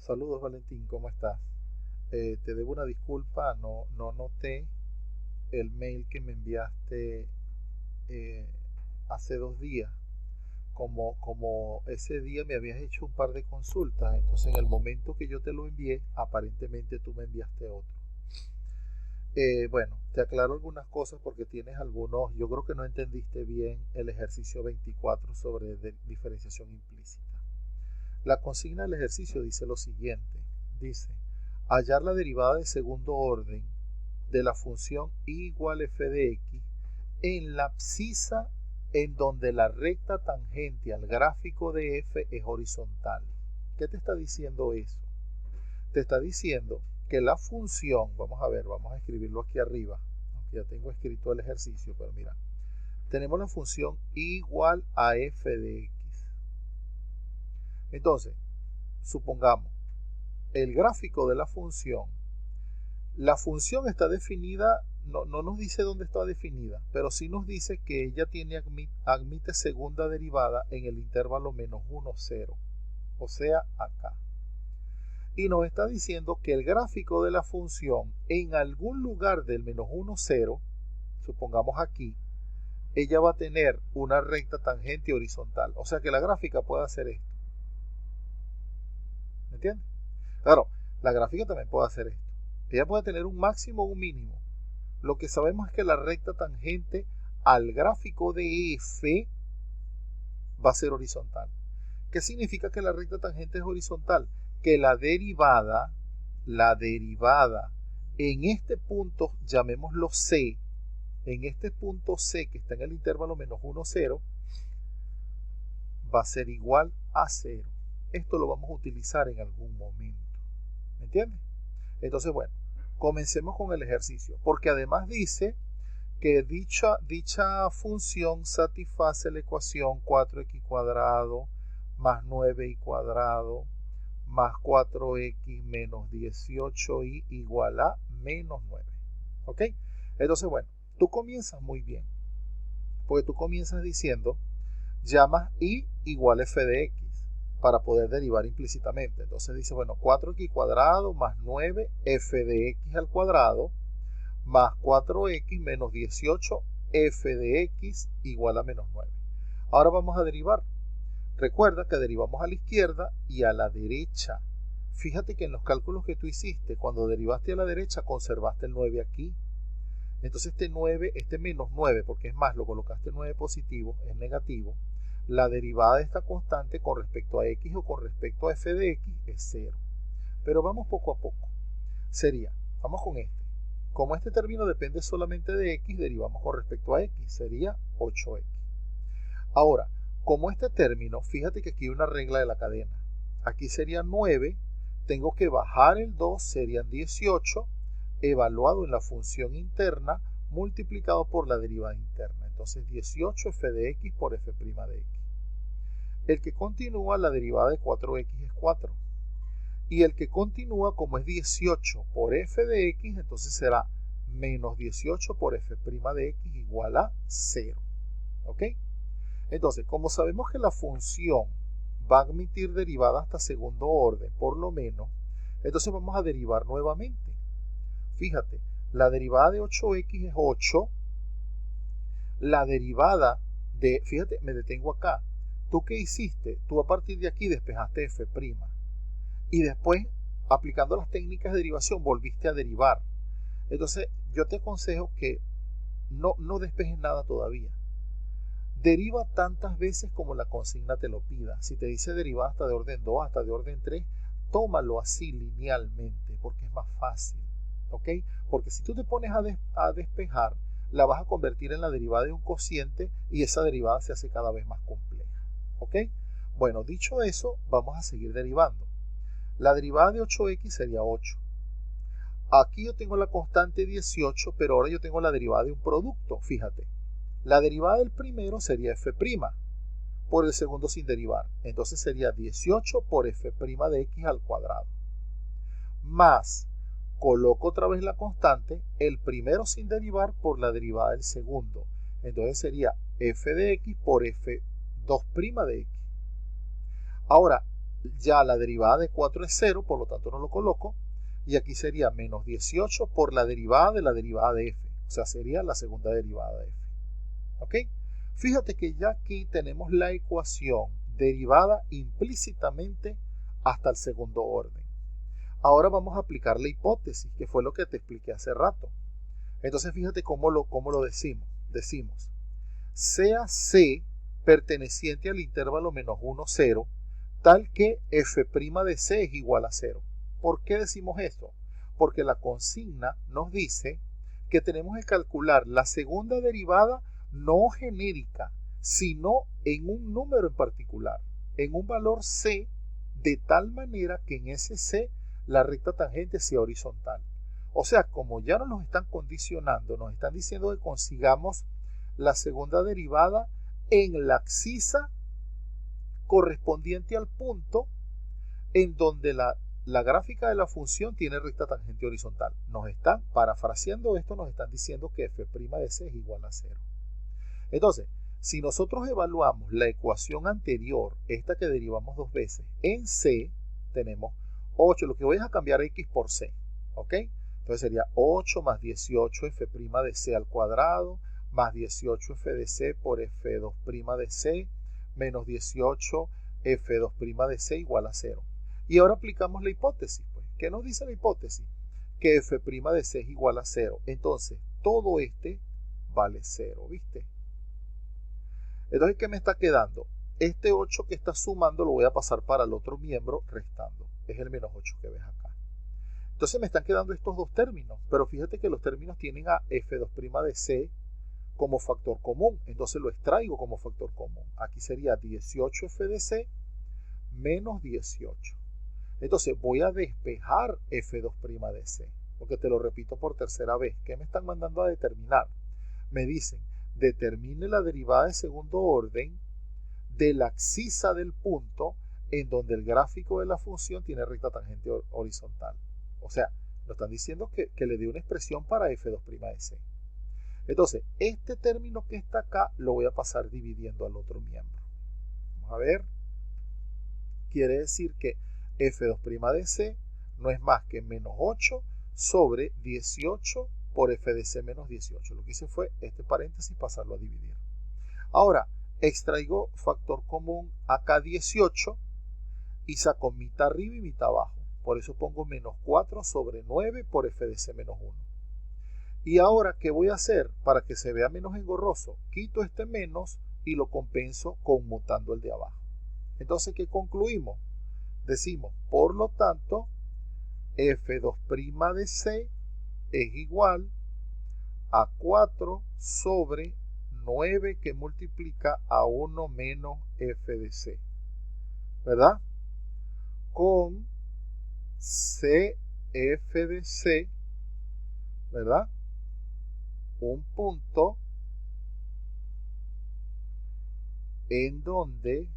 Saludos Valentín, ¿cómo estás? Te debo una disculpa, no noté el mail que me enviaste eh, hace 2 días. Como ese día me habías hecho un par de consultas, entonces en el momento que yo te lo envié, aparentemente tú me enviaste otro. Bueno, te aclaro algunas cosas porque tienes algunos, yo creo que no entendiste bien el ejercicio 24 sobre diferenciación implícita. La consigna del ejercicio dice lo siguiente, dice, hallar la derivada de segundo orden de la función y igual f de x en la abscisa en donde la recta tangente al gráfico de f es horizontal. ¿Qué te está diciendo eso? Te está diciendo que la función, vamos a ver, vamos a escribirlo aquí arriba, aunque ya tengo escrito el ejercicio, pero mira, tenemos la función igual a f de x. Entonces, supongamos, el gráfico de la función está definida, no nos dice dónde está definida, pero sí nos dice que ella admite segunda derivada en el intervalo -1, 0, o sea, acá. Y nos está diciendo que el gráfico de la función en algún lugar del -1, 0, supongamos aquí, ella va a tener una recta tangente horizontal. O sea que la gráfica puede hacer esto. ¿Me entiendes? Claro, la gráfica también puede hacer esto. Ella puede tener un máximo o un mínimo. Lo que sabemos es que la recta tangente al gráfico de f va a ser horizontal. ¿Qué significa que la recta tangente es horizontal? Que la derivada en este punto, llamémoslo C, en este punto C que está en el intervalo -1, 0, va a ser igual a 0. Esto lo vamos a utilizar en algún momento. ¿Me entiendes? Entonces, bueno, comencemos con el ejercicio, porque además dice que dicha función satisface la ecuación 4x cuadrado más 9y cuadrado más 4x menos 18y igual a menos 9. ¿Ok? Entonces, bueno, tú comienzas muy bien, porque tú comienzas diciendo, llamas y igual f de x para poder derivar implícitamente. Entonces dice, bueno, 4x cuadrado más 9 f de x al cuadrado más 4x menos 18 f de x igual a menos 9. Ahora vamos a derivar. Recuerda que derivamos a la izquierda y a la derecha. Fíjate que en los cálculos que tú hiciste, cuando derivaste a la derecha, conservaste el 9 aquí. Entonces este menos 9, porque es más, lo colocaste 9 positivo, es negativo. La derivada de esta constante con respecto a x o con respecto a f de x es 0. Pero vamos poco a poco. Vamos con este. Como este término depende solamente de x, derivamos con respecto a x. Sería 8x. Ahora, como este término, fíjate que aquí hay una regla de la cadena. Aquí sería 9, tengo que bajar el 2, serían 18, evaluado en la función interna, multiplicado por la derivada interna. Entonces 18 f de x por f' de x. El que continúa, la derivada de 4x es 4. Y el que continúa, como es 18 por f de x, entonces será menos 18 por f' de x igual a 0. ¿Ok? Entonces, como sabemos que la función va a admitir derivada hasta segundo orden, por lo menos, entonces vamos a derivar nuevamente. Fíjate, la derivada de 8x es 8. La derivada de, fíjate, me detengo acá. ¿Tú qué hiciste? Tú a partir de aquí despejaste f'. Y después, aplicando las técnicas de derivación, volviste a derivar. Entonces, yo te aconsejo que no despejes nada todavía. Deriva tantas veces como la consigna te lo pida. Si te dice derivar hasta de orden 2, hasta de orden 3, tómalo así linealmente, porque es más fácil. ¿Ok? Porque si tú te pones a despejar, la vas a convertir en la derivada de un cociente y esa derivada se hace cada vez más compleja. ¿Ok? Bueno, dicho eso, vamos a seguir derivando. La derivada de 8x sería 8. Aquí yo tengo la constante 18, pero ahora yo tengo la derivada de un producto. Fíjate, la derivada del primero sería f', por el segundo sin derivar. Entonces sería 18 por f' de x al cuadrado. Más, coloco otra vez la constante, el primero sin derivar por la derivada del segundo. Entonces sería f de x por f2' de x. Ahora, Ya la derivada de 4 es 0, por lo tanto no lo coloco. Y aquí sería menos 18 por la derivada de f. O sea, sería la segunda derivada de f. ¿Ok? Fíjate que ya aquí tenemos la ecuación derivada implícitamente hasta el segundo orden. Ahora vamos a aplicar la hipótesis, que fue lo que te expliqué hace rato. Entonces fíjate cómo lo decimos. Decimos, sea C perteneciente al intervalo menos 1, 0, tal que f' de C es igual a 0. ¿Por qué decimos esto? Porque la consigna nos dice que tenemos que calcular la segunda derivada no genérica, sino en un número en particular, en un valor C, de tal manera que en ese C la recta tangente sea horizontal. O sea, como ya nos están condicionando, nos están diciendo que consigamos la segunda derivada en la abscisa correspondiente al punto en donde la gráfica de la función tiene recta tangente horizontal. Nos están, parafraseando esto, nos están diciendo que f' de C es igual a 0. Entonces, si nosotros evaluamos la ecuación anterior, esta que derivamos dos veces, en C tenemos 8, lo que voy es a cambiar x por C, ¿ok? Entonces sería 8 más 18 f' de C al cuadrado, más 18 f de C por f2' de C, menos 18 f2' de C igual a 0. Y ahora aplicamos la hipótesis, pues. ¿Qué nos dice la hipótesis? Que f' de C es igual a 0. Entonces, todo este vale 0, ¿viste? Entonces, ¿qué me está quedando? Este 8 que está sumando lo voy a pasar para el otro miembro restando. Es el menos 8 que ves acá. Entonces me están quedando estos dos términos, pero fíjate que los términos tienen a f2' de C como factor común, entonces lo extraigo como factor común. Aquí sería 18 f de C menos 18. Entonces voy a despejar f2' de C, porque te lo repito por tercera vez. ¿Qué me están mandando a determinar? Me dicen, determine la derivada de segundo orden de la abscisa del punto en donde el gráfico de la función tiene recta tangente horizontal. O sea, nos están diciendo que le dé una expresión para f2' de C. Entonces, este término que está acá lo voy a pasar dividiendo al otro miembro. Vamos a ver. Quiere decir que f2' de C no es más que menos 8 sobre 18 por f de C menos 18. Lo que hice fue este paréntesis pasarlo a dividir. Ahora, extraigo factor común acá 18 y saco mitad arriba y mitad abajo. Por eso pongo menos 4 sobre 9 por f de C menos 1. Y ahora, ¿qué voy a hacer? Para que se vea menos engorroso, quito este menos y lo compenso conmutando el de abajo. Entonces, ¿qué concluimos? Decimos, por lo tanto, f2' de C es igual a 4 sobre 9 que multiplica a 1 menos f de C, ¿verdad? Con CF de C, ¿verdad? Un punto en donde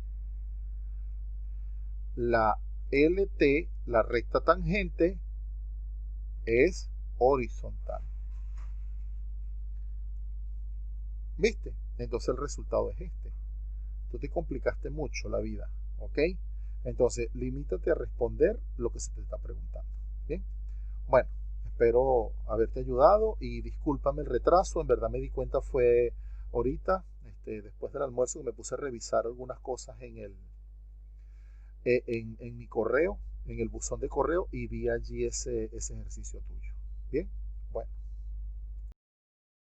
la LT, la recta tangente, es horizontal. ¿Viste? Entonces el resultado es este. Tú te complicaste mucho la vida, ¿ok? Entonces, limítate a responder lo que se te está preguntando. ¿Bien? Bueno, espero haberte ayudado y discúlpame el retraso. En verdad me di cuenta fue ahorita, después del almuerzo, que me puse a revisar algunas cosas en mi correo, en el buzón de correo, y vi allí ese ejercicio tuyo. Bien, bueno.